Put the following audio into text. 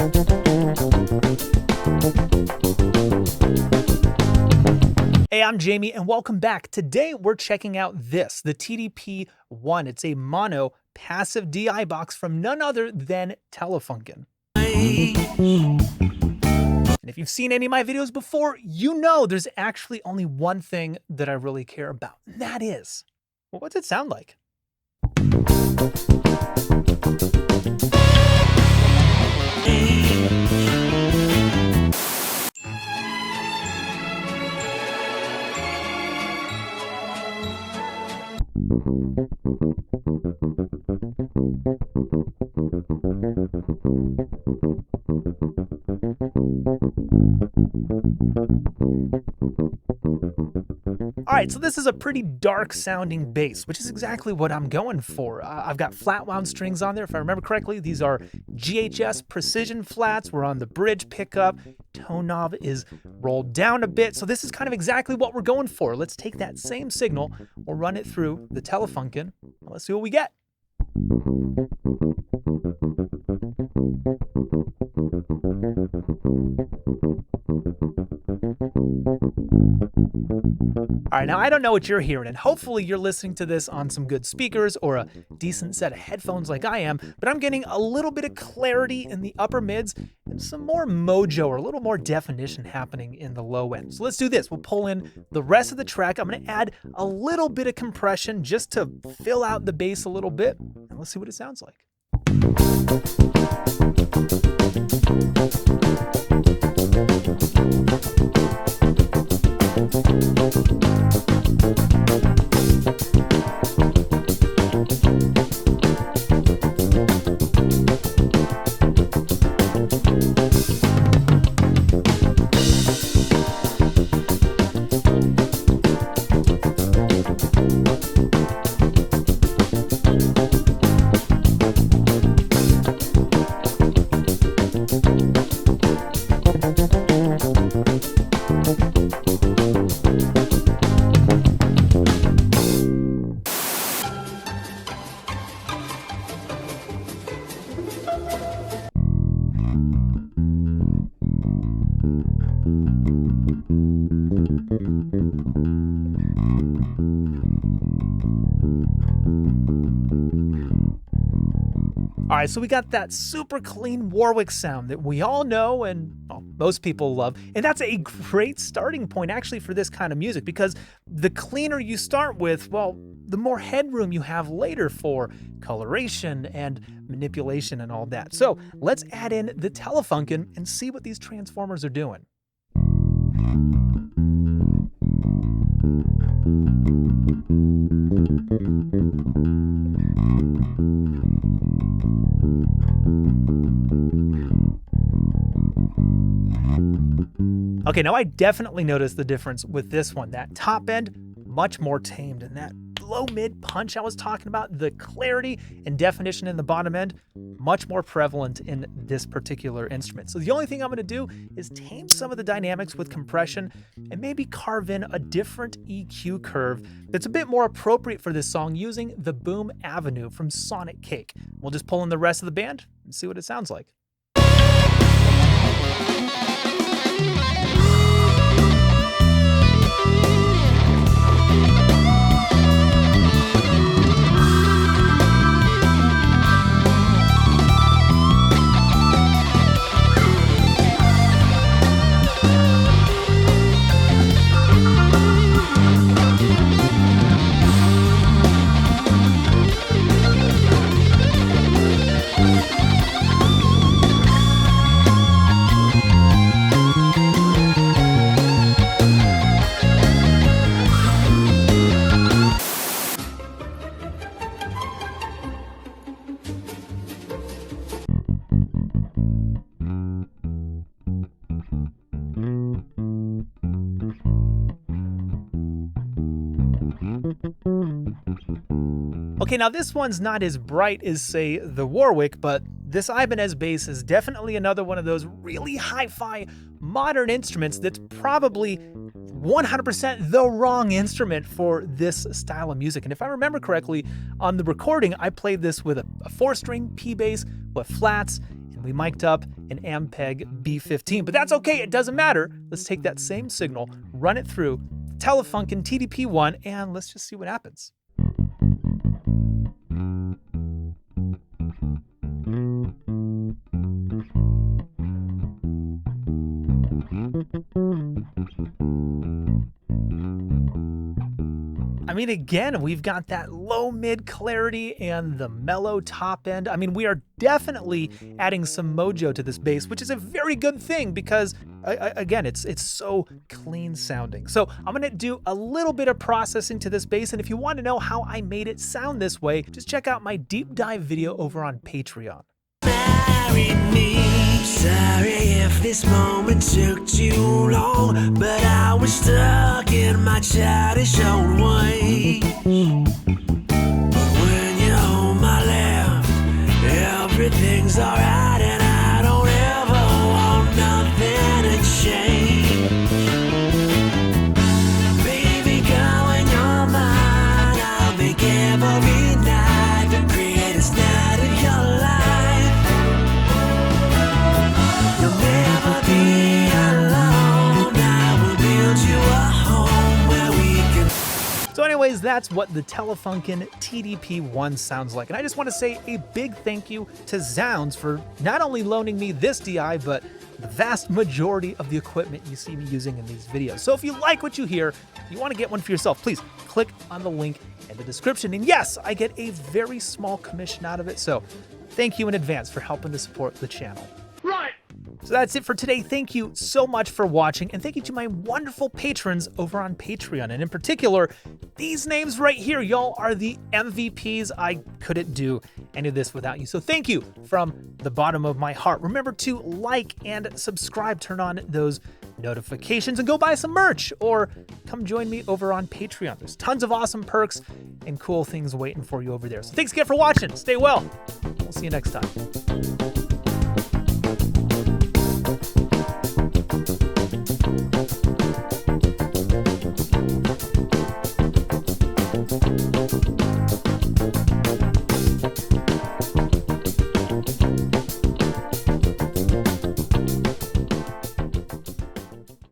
Hey, I'm Jayme and welcome back. Today we're checking out this, the TDP-1. It's a mono passive DI box from none other than Telefunken. And if you've seen any of my videos before, you know there's actually only one thing that I really care about, and that is, well, what's it sound like? All right, so this is a pretty dark sounding bass, which is exactly what I'm going for. I've got flat wound strings on there. If I remember correctly, these are GHS precision flats. We're on the bridge pickup. Tone knob is rolled down a bit. So this is kind of exactly what we're going for. Let's take that same signal. We'll run it through the Telefunken. Let's see what we get. All right, now I don't know what you're hearing, and hopefully you're listening to this on some good speakers or a decent set of headphones like I am, but I'm getting a little bit of clarity in the upper mids and some more mojo or a little more definition happening in the low end. So let's do this. We'll pull in the rest of the track. I'm going to add a little bit of compression just to fill out the bass a little bit, and let's see what it sounds like. All right, so we got that super clean Warwick sound that we all know and well, most people love. And that's a great starting point actually for this kind of music, because the cleaner you start with, well, the more headroom you have later for coloration and manipulation and all that. So let's add in the Telefunken and see what these transformers are doing. Okay, now I definitely noticed the difference with this one. That top end, much more tamed, and that low mid punch I was talking about, the clarity and definition in the bottom end, much more prevalent in this particular instrument. So the only thing I'm gonna do is tame some of the dynamics with compression and maybe carve in a different EQ curve that's a bit more appropriate for this song using the Boom Avenue from Sonic Cake. We'll just pull in the rest of the band and see what it sounds like. Okay, now this one's not as bright as, say, the Warwick, but this Ibanez Bass is definitely another one of those really hi-fi modern instruments that's probably 100% the wrong instrument for this style of music. And if I remember correctly, on the recording, I played this with a 4-string P bass with flats and We mic'd up an Ampeg B15, but that's okay, it doesn't matter. Let's take that same signal, run it through Telefunken TDP-1, and let's just see what happens. I mean, again, we've got that low mid clarity and the mellow top end. I mean, we are definitely adding some mojo to this bass, which is a very good thing because, again, it's so clean sounding. So I'm gonna do a little bit of processing to this bass, and if you want to know how I made it sound this way, just check out my deep dive video over on Patreon. Marry me. Sorry if this moment took too long, but I was stuck in my childish old ways. But when you're on my left, everything's alright, and I don't ever want nothing to change. Baby girl, when you're mine, I'll make every night the greatest night of your life. You'll never be alone. I will build you a home where we can. So anyways, that's what the Telefunken TDP-1 sounds like. And I just want to say a big thank you to Zounds for not only loaning me this DI, but the vast majority of the equipment you see me using in these videos. So if you like what you hear, you want to get one for yourself, please click on the link in the description. And yes, I get a very small commission out of it. So thank you in advance for helping to support the channel. Right. So that's it for today. Thank you so much for watching, and thank you to my wonderful patrons over on Patreon. And in particular, these names right here, y'all are the MVPs. I couldn't do any of this without you. So thank you from the bottom of my heart. Remember to like and subscribe, turn on those notifications, and go buy some merch, or come join me over on Patreon. There's tons of awesome perks and cool things waiting for you over there. So thanks again for watching. Stay well. We'll see you next time.